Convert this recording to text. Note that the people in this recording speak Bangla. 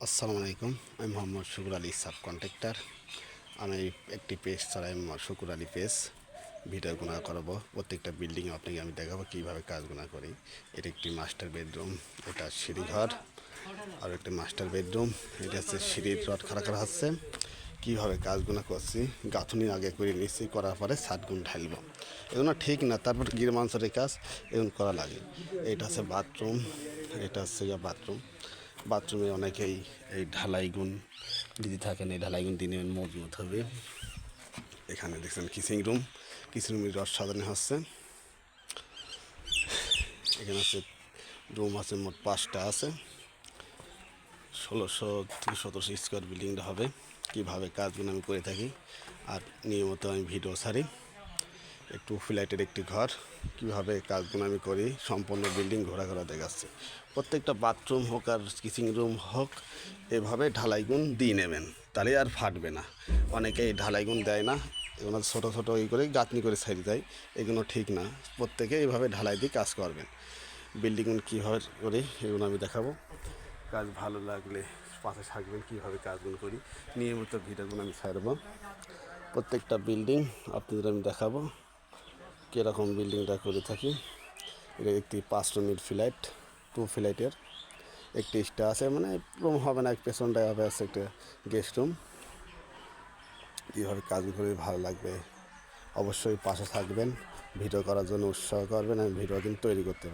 আসসালামু আলাইকুম। আমি মোহাম্মদ শুকুর আলী, সাব কন্ট্রাক্টর। আমি একটি পেজ চালাই, শুকুর আলী পেজ। ভিডিওগুলো করাবো, প্রত্যেকটা বিল্ডিংয়ে আপনাকে আমি দেখাবো কীভাবে কাজগুলো করি। এটা একটি মাস্টার বেডরুম, এটা সিঁড়িঘর, আর একটি মাস্টার বেডরুম। এটা হচ্ছে সিঁড়ির রড খাড়া করা হচ্ছে। কীভাবে কাজগুলো করছি, গাঁথুনি আগে করে নিচ্ছি, করার পরে ছাদগুলো ঢালব। এগুলো ঠিক না, তারপর গিরমাঞ্চলের কাজ এগুলো করা লাগে। এটা হচ্ছে বাথরুম, এটা হচ্ছে বাথরুম। বাথরুমে অনেকেই এই ঢালাই গুণ যদি থাকেন, এই ঢালাই গুণ দিনে মজবুত হবে। এখানে দেখছেন কিচেন রুম, কিচেন রুমের রড সাজানো হচ্ছে। এখানে আছে রুম আছে, মোট 5টা আছে। 1600 থেকে 1700 স্কোয়ার বিল্ডিংটা হবে। কীভাবে কাজগুলো আমি করে থাকি আর নিয়মিত আমি ভিডিও ছাড়ি। একটু ফ্ল্যাটের একটি ঘর, কীভাবে কাজগুলো আমি করি, সম্পূর্ণ বিল্ডিং ঘোরা ঘোরা দেখাচ্ছে। প্রত্যেকটা বাথরুম হোক আর কিচেন রুম হোক, এভাবে ঢালাইগুণ দিয়ে নেবেন, তাহলে আর ফাটবে না। অনেকেই ঢালাইগুণ দেয় না, এগুলো ছোটো ছোটো এই করে গাঁথনি করে ছেড়ে দেয়। এগুলো ঠিক না, প্রত্যেকে এইভাবে ঢালাই দিয়ে কাজ করবেন। বিল্ডিংগুলো কীভাবে করি এগুলো আমি দেখাবো। কাজ ভালো লাগলে পাশে থাকবেন, কীভাবে কাজগুলো করি নিয়মিত ভিডিওগুলো আমি ছাড়বো। প্রত্যেকটা বিল্ডিং আপনাদের আমি দেখাবো কীরকম বিল্ডিংটা করে থাকি। এটা একটি 5 রুমের ফ্ল্যাট, 2 ফ্ল্যাটের একটি স্টা আছে, মানে রুম হবে না, পেছনটায় হবে আছে একটা গেস্ট রুম। কীভাবে কাজ করে ভালো লাগবে, অবশ্যই পাশে থাকবেন, ভিডিও করার জন্য উৎসাহ করবেন, আমি ভিডিও কিন্তু তৈরি করতে পারি।